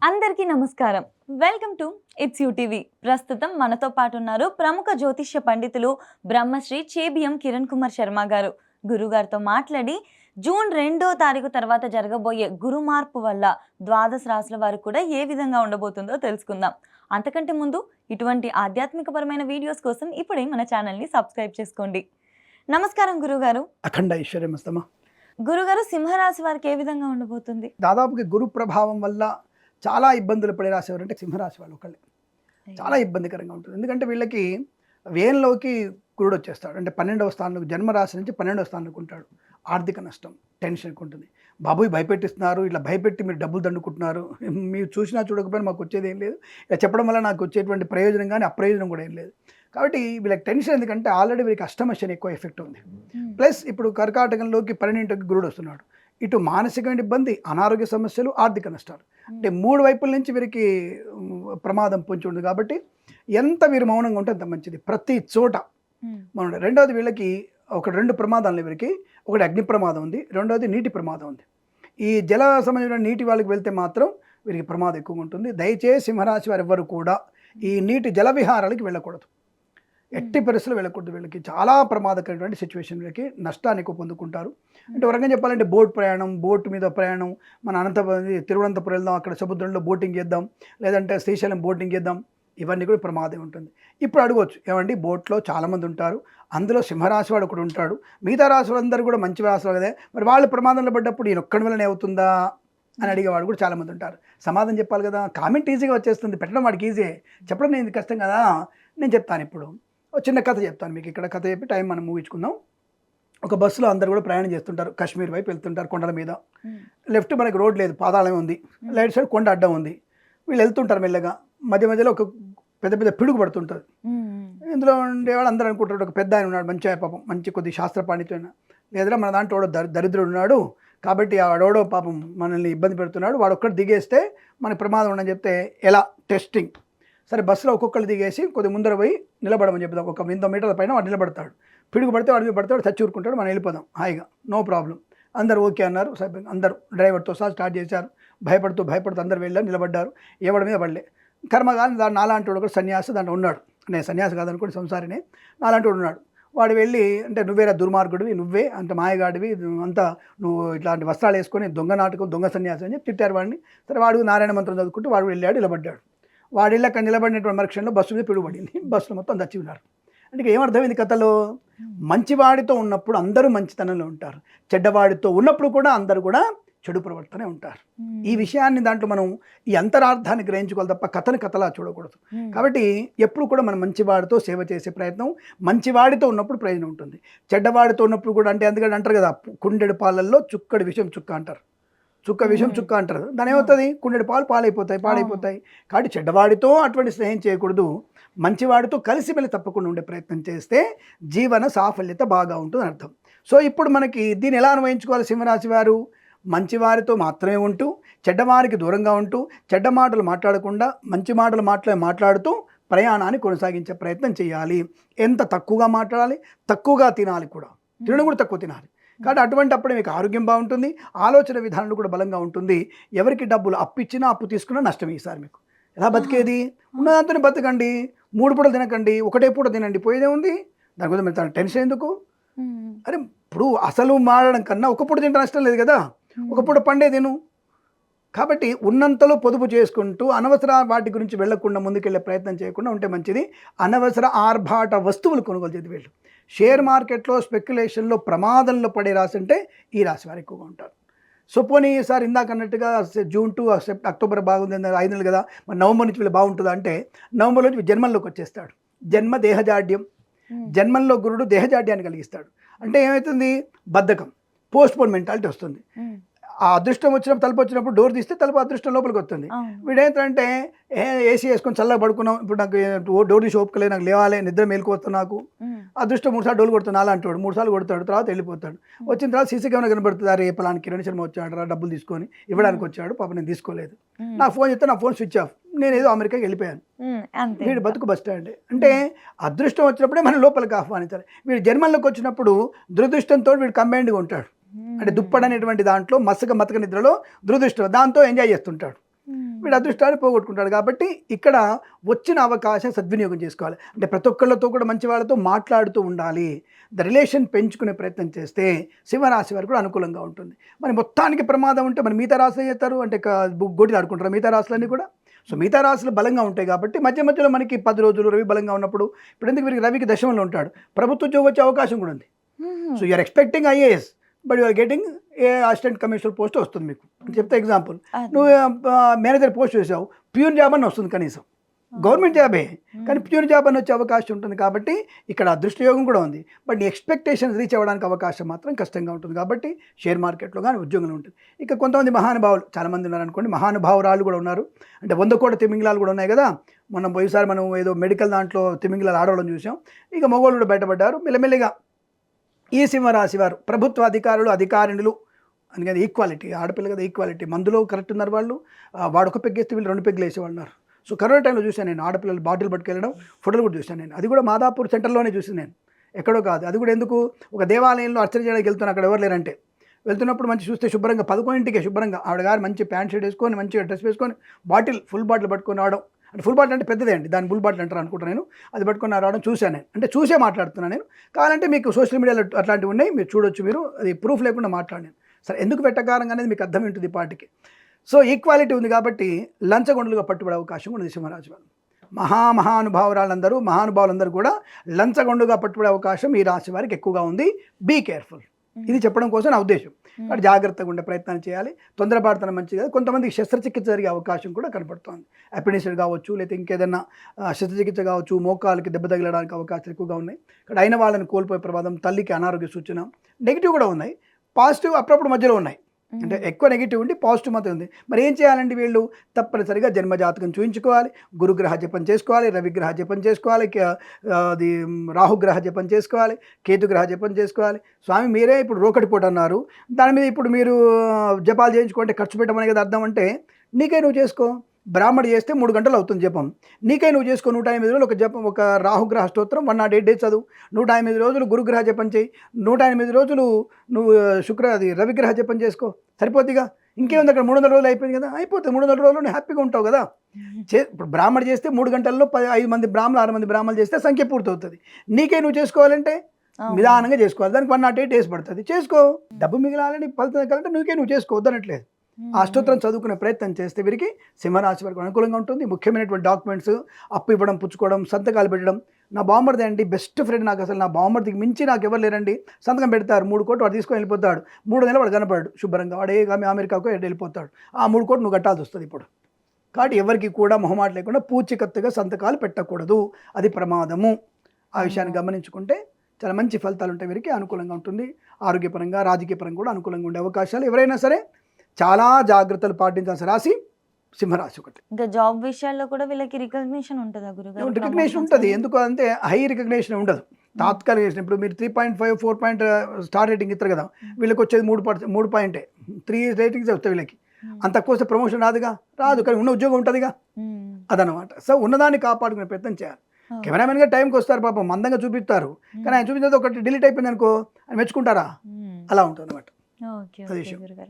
అందరికీ నమస్కారం. Welcome to it's UTV. ప్రస్తుతం మనతో పాటు ఉన్నారు ప్రముఖ జ్యోతిష్య పండితులు బ్రహ్మశ్రీ చేబియం కిరణ్ కుమార్ శర్మ గారు. గురుగారితో మాట్లాడి జూన్ 2వ తారీఖు తర్వాత జరగబోయే గురు మార్పు వల్ల ద్వాదశ రాశుల వారు కూడా ఏ విధంగా ఉండబోతుందో తెలుసుకుందాం. అంతకంటే ముందు ఇటువంటి ఆధ్యాత్మికపరమైన వీడియోస్ కోసం ఇప్పుడే మన ఛానల్ని సబ్స్క్రైబ్ చేసుకోండి. నమస్కారం గురుగారు. అఖండ ఐశ్వర్యమస్తమా. గురుగారు, సింహరాశి వారికి ఏ విధంగా ఉండబోతుంది? దాదాపుగా గురు ప్రభావం వల్ల చాలా ఇబ్బందులు పడే రాశి ఎవరంటే సింహరాశి వాళ్ళు ఒకళ్ళే. చాలా ఇబ్బందికరంగా ఉంటుంది. ఎందుకంటే వీళ్ళకి వ్యయంలోకి గురుడు వచ్చేస్తాడు. అంటే 12వ స్థానంలో, జన్మరాశి నుంచి 12వ స్థానంలోకి ఉంటాడు. ఆర్థిక నష్టం, టెన్షన్కి ఉంటుంది. బాబోయ్ భయపెట్టిస్తున్నారు, ఇట్లా భయపెట్టి మీరు డబ్బులు దండుకుంటున్నారు, మీరు చూసినా చూడకపోయినా మాకు వచ్చేది ఏం లేదు, ఇలా చెప్పడం వల్ల నాకు వచ్చేటువంటి ప్రయోజనం కానీ అప్రయోజనం కూడా ఏం లేదు. కాబట్టి వీళ్ళకి టెన్షన్ ఎందుకంటే ఆల్రెడీ వీళ్ళకి అష్టమ శని ఎక్కువ ఎఫెక్ట్ ఉంది. ప్లస్ ఇప్పుడు కర్కాటకంలోకి 12కి గురుడు వస్తున్నాడు. ఇటు మానసికమైన ఇబ్బంది, అనారోగ్య సమస్యలు, ఆర్థిక నష్టాలు, అంటే మూడు వైపుల నుంచి వీరికి ప్రమాదం పొంచి ఉంది. కాబట్టి ఎంత వీరు మౌనంగా ఉంటే అంత మంచిది. ప్రతి చోట మౌనం. రెండవది వీళ్ళకి రెండు ప్రమాదాలు వీరికి. ఒకటి అగ్ని ప్రమాదం ఉంది, రెండవది నీటి ప్రమాదం ఉంది. ఈ జల సంబంధించిన నీటి వాళ్ళకి వెళ్తే మాత్రం వీరికి ప్రమాదం ఎక్కువగా ఉంటుంది. దయచేసి సింహరాశి వారు ఎవ్వరు కూడా ఈ నీటి జల విహారాలకి వెళ్ళకూడదు. ఎట్టి పరిస్థితులు వెళ్ళకూడదు. వీళ్ళకి చాలా ప్రమాదకరమైనటువంటి సిచ్యువేషన్, వీళ్ళకి నష్టాన్ని ఎక్కువ పొందుకుంటారు. అంటే ఒక రకంగా చెప్పాలంటే బోట్ ప్రయాణం, బోటు మీద ప్రయాణం, మన తిరువనంతపురం వెళ్దాం, అక్కడ సముద్రంలో బోటింగ్ చేద్దాం, లేదంటే శ్రీశైలం బోటింగ్ చేద్దాం, ఇవన్నీ కూడా ప్రమాదం ఉంటుంది. ఇప్పుడు అడగవచ్చు, ఏమండి బోట్లో చాలామంది ఉంటారు, అందులో సింహరాశి వాడు ఒకడు ఉంటాడు, మిగతా రాశులందరూ కూడా మంచి రాశులు కదా, మరి వాళ్ళు ప్రమాదంలో పడ్డప్పుడు ఈయన ఒక్కడి వల్లనే అవుతుందా అని అడిగేవాడు కూడా చాలామంది ఉంటారు. సమాధానం చెప్పాలి కదా. కామెంట్ ఈజీగా వచ్చేస్తుంది, పెట్టడం వాడికి ఈజీ, చెప్పడం నేను కష్టం కదా. నేను చెప్తాను ఇప్పుడు ఒక చిన్న కథ చెప్తాను మీకు. ఇక్కడ కథ చెప్పి టైం మనం ముగించుకుందాం. ఒక బస్సులో అందరు కూడా ప్రయాణం చేస్తుంటారు, కాశ్మీర్ వైపు వెళ్తుంటారు. కొండల మీద లెఫ్ట్ మనకి రోడ్ లేదు, పాతాళమే ఉంది, రైట్ సైడ్ కొండ అడ్డం ఉంది. వీళ్ళు వెళ్తుంటారు మెల్లగా. మధ్య మధ్యలో ఒక పెద్ద పెద్ద పిడుగు పడుతుంటుంది. ఇందులో ఉండేవాళ్ళు అందరూ అనుకుంటారు ఒక పెద్ద ఆయన ఉన్నాడు, మంచి పాపం, మంచి కొద్ది శాస్త్ర పాండిత్యం, లేదా మన దాంట్లో వాడు దరిద్రుడు ఉన్నాడు కాబట్టి వాడోడో పాపం మనల్ని ఇబ్బంది పెడుతున్నాడు, వాడు ఒక్కటి దిగేస్తే మనకి ప్రమాదం ఉండని చెప్తే ఎలా టెస్టింగ్. సరే బస్సులో ఒక్కొక్కరు దిగేసి కొద్ది ముందర పోయి నిలబడమని చెప్తాం. ఒక 100 మీటర్ల పైన వాడు నిలబడతాడు. పిడుగు పడితే వాడి మీద పడతాడు, చచ్చూరుకుంటాడు, మనం వెళ్ళిపోదాం హాయిగా, నో ప్రాబ్లం. అందరు ఓకే అన్నారు. అందరూ డ్రైవర్తో సహా స్టార్ట్ చేశారు. భయపడుతూ అందరు వెళ్ళారు, నిలబడ్డారు. ఎవడి మీద పడలే. కర్మగాని నాలాంటి వాడు కూడా సన్యాసి దాంట్లో ఉన్నాడు. నేను సన్యాసి కాదనుకోండి, సంసారినే. నాలాంటి వాడు ఉన్నాడు. వాడు వెళ్ళి, అంటే నువ్వేరా దుర్మార్గుడివి, నువ్వే అంత మాయగాడివి, అంతా నువ్వు ఇట్లాంటి వస్త్రాలు వేసుకొని దొంగ నాటకం, దొంగ సన్యాసి అని చెప్పి తిట్టారు వాడిని. సరే వాడు నారాయణ మంత్రం చదువుకుంటూ వాడు వెళ్ళాడు, నిలబడ్డాడు. వాడు వెళ్ళి అక్కడ నిలబడినటువంటి మరుక్షణంలో బస్సు మీద పిడుగుపడింది. బస్సులో మొత్తం దచ్చి ఉన్నారు. అంటే ఏమర్థమైంది కథలో? మంచివాడితో ఉన్నప్పుడు అందరూ మంచితనంలో ఉంటారు, చెడ్డవాడితో ఉన్నప్పుడు కూడా అందరూ కూడా చెడు ప్రవర్తనే ఉంటారు. ఈ విషయాన్ని దాంట్లో మనం ఈ అంతరార్థాన్ని గ్రహించుకోవాలి తప్ప కథలా చూడకూడదు. కాబట్టి ఎప్పుడు కూడా మనం మంచివాడితో సేవ చేసే ప్రయత్నం, మంచివాడితో ఉన్నప్పుడు ప్రయోజనం ఉంటుంది. చెడ్డవాడితో ఉన్నప్పుడు కూడా, అంటే అందుకని అంటారు కదా, కుండెడు పాలల్లో చుక్కడి విషయం చుక్క అంటారు, చుక్క విషయం చుక్క అంటారు. దాని ఏమవుతుంది? కుండెడు పాలైపోతాయి, పాడైపోతాయి. కాబట్టి చెడ్డవాడితో అటువంటి స్నేహం చేయకూడదు. మంచివాడితో కలిసి వెళ్ళి తప్పకుండా ఉండే ప్రయత్నం చేస్తే జీవన సాఫల్యత బాగా ఉంటుంది అర్థం. సో ఇప్పుడు మనకి దీన్ని ఎలా అన్వయించుకోవాలి? సింహరాశి వారు మంచివారితో మాత్రమే ఉంటూ, చెడ్డవారికి దూరంగా ఉంటూ, చెడ్డ మాటలు మాట్లాడకుండా మంచి మాటలు మాట్లాడుతూ ప్రయాణాన్ని కొనసాగించే ప్రయత్నం చేయాలి. ఎంత తక్కువగా మాట్లాడాలి, తక్కువగా తినాలి, కూడా తినడం కూడా తక్కువ తినాలి. కాబట్టి అటువంటి అప్పుడే మీకు ఆరోగ్యం బాగుంటుంది, ఆలోచన విధానాలు కూడా బలంగా ఉంటుంది. ఎవరికి డబ్బులు అప్పిచ్చినా అప్పు తీసుకున్నా నష్టం. ఈసారి మీకు ఎలా బతికేది? ఉన్నదాంతోనే బతకండి, 3 పూటలు తినకండి, ఒకటే పూట తినండి, పోయేదే ఉంది. దాని గురించి మీరు టెన్షన్ ఎందుకు? అరే ఇప్పుడు అసలు మారడం కన్నా ఒక పూట తింటే నష్టం లేదు కదా, ఒక పూట పండే తిను. కాబట్టి ఉన్నంతలో పొదుపు చేసుకుంటూ అనవసర వాటి గురించి వెళ్లకుండా ముందుకెళ్లే ప్రయత్నం చేయకుండా ఉంటే మంచిది. అనవసర ఆర్భాట వస్తువులు కొనుగోలు చేసి వెళ్ళు. షేర్ మార్కెట్లో స్పెక్యులేషన్లో ప్రమాదంలో పడే రాశి అంటే ఈ రాశి వారు ఎక్కువగా ఉంటారు. సో పోనీ ఈసారి ఇందాక అన్నట్టుగా జూన్ టు అక్టోబర్ బాగుంది, 5 నెలలు కదా, మరి నవంబర్ నుంచి వీళ్ళు బాగుంటుందా అంటే, నవంబర్ నుంచి జన్మంలోకి వచ్చేస్తాడు. జన్మ దేహజాడ్యం, జన్మంలో గురుడు దేహజాడ్యాన్ని కలిగిస్తాడు. అంటే ఏమవుతుంది? బద్ధకం, పోస్ట్పోన్ మెంటాలిటీ వస్తుంది. ఆ అదృష్టం వచ్చినప్పుడు, తలుపు వచ్చినప్పుడు డోర్ తీస్తే తలుపు అదృష్టం లోపలికి వస్తుంది. వీడేంటంటే ఏసీ వేసుకొని చల్లగా పడుకున్నాం, ఇప్పుడు నాకు డోర్ తీసి ఓపుకలేదు, నాకు లేవాలి, నిద్ర మేలుకొస్తుంది, నాకు అదృష్టం 3 సార్లు డోర్ కొడుతుంది, అలా అంటాడు. 3 సార్లు కొడతాడు, తర్వాత వెళ్ళిపోతాడు. వచ్చిన తర్వాత సీసీ కెమెరా కనబడుతుంది, అరే పలానా కిరణ్ శర్మ వచ్చాడు రా, డబ్బులు తీసుకొని ఇవ్వడానికి వచ్చాడు, పాప నేను తీసుకోలేదు, నా ఫోన్ చెప్తే నా ఫోన్ స్విచ్ ఆఫ్, నేను ఏదో అమెరికాకి వెళ్ళిపోయాను. వీడు బతుకు బస్ స్టాండ్. అంటే అదృష్టం వచ్చినప్పుడే మనం లోపలికి ఆహ్వానించాలి. వీడు జన్మల్లోకి వచ్చినప్పుడు దురదృష్టంతో వీడు కంబైన్డ్గా ఉంటాడు. అంటే దుప్పడనేటువంటి దాంట్లో మతక నిద్రలో దురదృష్టం, దాంతో ఎంజాయ్ చేస్తుంటాడు. వీడు అదృష్టాన్ని పోగొట్టుకుంటాడు. కాబట్టి ఇక్కడ వచ్చిన అవకాశం సద్వినియోగం చేసుకోవాలి. అంటే ప్రతి ఒక్కళ్ళతో కూడా మంచి వాళ్ళతో మాట్లాడుతూ ఉండాలి. రిలేషన్ పెంచుకునే ప్రయత్నం చేస్తే సింహరాశి వారికి కూడా అనుకూలంగా ఉంటుంది. మరి మొత్తానికి ప్రమాదం ఉంటే మరి మిగతా రాశులు ఏం చేస్తారు అంటే గోటిలు ఆడుకుంటారు మిగతా రాశులన్నీ కూడా. సో మిగతా రాశులు బలంగా ఉంటాయి కాబట్టి మధ్య మధ్యలో మనకి 10 రోజులు రవి బలంగా ఉన్నప్పుడు ఇప్పుడు ఎందుకు వీరికి రవికి దశమంలో ఉంటాడు, ప్రభుత్వ ఉద్యోగం వచ్చే అవకాశం కూడా ఉంది. So you're expecting IAS but you're getting a assistant commissioner post వస్తుంది మీకు అని చెప్తే ఎగ్జాంపుల్. నువ్వు మేనేజర్ పోస్ట్ చేసావు, ప్యూన్ జాబ్ అని వస్తుంది, కనీసం గవర్నమెంట్ జాబే కానీ ప్యూర్ జాబ్ అని వచ్చే అవకాశం ఉంటుంది. కాబట్టి ఇక్కడ అదృష్టయోగం కూడా ఉంది. బట్ నీ ఎక్స్పెక్టేషన్స్ రీచ్ అవ్వడానికి అవకాశం మాత్రం కష్టంగా ఉంటుంది. కాబట్టి షేర్ మార్కెట్లో కానీ ఉద్యోగంలో ఉంటుంది. ఇక కొంతమంది మహానుభావులు చాలామంది ఉన్నారు అనుకోండి, మహానుభావురాలు కూడా ఉన్నారు. అంటే 100 కోట్ల తిమింగలాలు కూడా ఉన్నాయి కదా. మనం పోయిసారి మనం ఏదో మెడికల్ దాంట్లో తిమింగలాలు ఆడవడం చూసాం. ఇక మగవాళ్ళు కూడా బయటపడ్డారు. మెల్లమెల్లిగా ఈ సింహరాశి వారు ప్రభుత్వ అధికారులు అధికారిణులు అందుకని ఈక్వాలిటీ, ఆడపిల్ల కదా ఈక్వాలిటీ, మందులో కరెక్ట్ ఉన్నారు వాళ్ళు. వాడు ఒక పెగ్గేస్తే వీళ్ళు 2 పెగ్గులు వేసేవాళ్ళు ఉన్నారు. సో కరోనా టైంలో చూశాను నేను ఆడపిల్లలు బాటిల్ పట్టుకెళ్ళడం, ఫోటోలు కూడా చూశాను నేను. అది కూడా మాదాపూర్ సెంటర్లోనే చూసాను నేను, ఎక్కడో కాదు. అది కూడా ఎందుకు, ఒక దేవాలయంలో అర్చన చేయడానికి వెళ్తున్నా, అక్కడ ఎవరు లేరంటే వెళ్తున్నప్పుడు మంచి చూస్తే శుభ్రంగా 11ంటికే శుభ్రంగా ఆవిడ గారు మంచి ప్యాంట్ షర్ట్ వేసుకొని మంచిగా డ్రెస్ వేసుకొని బాటిల్ ఫుల్ బాటిల్ పట్టుకొని రావడం. అంటే ఫుల్ బాటిల్ అంటే పెద్దదే అండి, దాని ఫుల్ బాటిల్ అంటారు అనుకుంటాను నేను. అది పట్టుకొని రావడం చూశాను నేను. అంటే చూసే మాట్లాడుతున్నాను నేను. కావాలంటే మీకు సోషల్ మీడియాలో అట్లాంటివి ఉన్నాయి, మీరు చూడొచ్చు. మీరు అది ప్రూఫ్ లేకుండా మాట్లాడాను. సరే, ఎందుకు వెట్టకారంగా అనేది మీకు అర్థం ఉంటుంది పాటికి. సో ఈక్వాలిటీ ఉంది కాబట్టి లంచగొండలుగా పట్టుబడే అవకాశం ఉంది సింహరాశి వాళ్ళు. మహానుభావులందరూ కూడా లంచగొండుగా పట్టుబడే అవకాశం ఈ రాశి వారికి ఎక్కువగా ఉంది. బీ కేర్ఫుల్, ఇది చెప్పడం కోసం నా ఉద్దేశం. కాబట్టి జాగ్రత్తగా ఉండే ప్రయత్నం చేయాలి. తొందరపాటుతనం మంచిది కాదు. కొంతమందికి శస్త్రచికిత్స జరిగే అవకాశం కూడా కనపడుతుంది. అపెండిసైటిస్ కావచ్చు, లేకపోతే ఇంకేదన్నా శస్త్రచికిత్స కావచ్చు, మోకాలకి దెబ్బ తగలడానికి అవకాశాలు ఎక్కువగా ఉన్నాయి. ఇక్కడ అయిన వాళ్ళని కోల్పోయే ప్రమాదం, తల్లికి అనారోగ్య సూచన. నెగిటివ్ కూడా ఉన్నాయి, పాజిటివ్ అప్పుడప్పుడు మధ్యలో ఉన్నాయి. అంటే ఎక్కువ నెగిటివ్ ఉండి పాజిటివ్ మాత్రం ఉంది. మరి ఏం చేయాలండి వీళ్ళు? తప్పనిసరిగా జన్మజాతకం చూపించుకోవాలి, గురుగ్రహ జపం చేసుకోవాలి, రవిగ్రహ జపం చేసుకోవాలి, అది రాహుగ్రహ జపం చేసుకోవాలి, కేతుగ్రహ జపం చేసుకోవాలి. స్వామి మీరే ఇప్పుడు రోకటిపోటు అన్నారు, దాని మీద ఇప్పుడు మీరు జపాలు చేయించుకుంటే ఖర్చు పెట్టమని కదా అర్థం. అంటే నీకే నువ్వు చేసుకో, బ్రాహ్మడు చేస్తే 3 గంటలు అవుతుంది జపం. నీకే నువ్వు చేసుకో 108 రోజులు ఒక జపం, ఒక రాహుగ్రహ స్తోత్రం 108 డేస్ చదువు. 108 రోజులు గురుగ్రహ జపం చేయి, 108 రోజులు నువ్వు రవిగ్రహ జపం చేసుకో, సరిపోద్దిగా. ఇంకేముంది అక్కడ? 300 రోజులు అయిపోయింది కదా, అయిపోతుంది. 300 రోజులు నువ్వు హ్యాపీగా ఉంటావు కదా. ఇప్పుడు బ్రాహ్మడు చేస్తే 3 గంటల్లో 5 మంది బ్రాహ్మణులు 6 మంది బ్రాహ్మణులు చేస్తే సంఖ్య పూర్తవుతుంది. నీకే నువ్వు చేసుకోవాలంటే నిదానంగా చేసుకోవాలి. దానికి 108 డేస్ పడుతుంది, చేసుకో. డబ్బు మిగిలాలని ఫలితం కలిగితే నువ్వు చేసుకోవద్దనట్లేదు. ఆ స్తోత్రం చదువుకునే ప్రయత్నం చేస్తే వీరికి సింహరాశి వరకు అనుకూలంగా ఉంటుంది. ముఖ్యమైనటువంటి డాక్యుమెంట్స్, అప్పు ఇవ్వడం, పుచ్చుకోవడం, సంతకాలు పెట్టడం. నా బావమరిది అండి బెస్ట్ ఫ్రెండ్ నాకు, అసలు నా బావమరిదికి మించి నాకు ఎవరు లేరండి. సంతకం పెడతారు, 3 కోట్లు వాడు తీసుకొని వెళ్ళిపోతాడు. 3 నెలలు వాడు కనపడాడు శుభ్రంగా, వాడే అమెరికాకు వెళ్ళిపోతాడు. ఆ 3 కోట్లు నువ్వు కట్టాల్సి వస్తుంది ఇప్పుడు. కాబట్టి ఎవరికి కూడా మొహమాట లేకుండా పూచికత్తుగా సంతకాలు పెట్టకూడదు, అది ప్రమాదము. ఆ విషయాన్ని గమనించుకుంటే చాలా మంచి ఫలితాలు ఉంటాయి. వీరికి అనుకూలంగా ఉంటుంది. ఆరోగ్యపరంగా, రాజకీయపరంగా కూడా అనుకూలంగా ఉండే అవకాశాలు. ఎవరైనా సరే చాలా జాగ్రత్తలు పాటించాల్సిన రాశి సింహరాశి ఒకటి. ఇంకా జాబ్ విషయాల్లో కూడా వీళ్ళకి రికగ్నిషన్ ఉంటుందా గురుగారు? రికగ్నిషన్ ఉంటుంది. ఎందుకు అంటే హై రికగ్నిషన్ ఉండదు, తాత్కాలిక. ఇప్పుడు మీరు 3.5 4 పాయింట్ స్టార్ రేటింగ్ ఇస్తారు కదా, వీళ్ళకి వచ్చేది 3 పాయింటే. 3 రేటింగ్స్ వస్తాయి వీళ్ళకి. అంత తక్కువ వస్తే ప్రమోషన్ రాదు, కానీ ఉన్న ఉద్యోగం ఉంటుందిగా, అదనమాట. సో ఉన్నదాన్ని కాపాడుకునే ప్రయత్నం చేయాలి. కెమెరామెన్గా టైంకి వస్తారు, పాపం మందంగా చూపిస్తారు, కానీ ఆయన చూపించేది ఒకటి డిలీట్ అయిపోయింది అనుకో అని మెచ్చుకుంటారా? అలా ఉంటుంది అనమాట. ఓకే గురుగారు.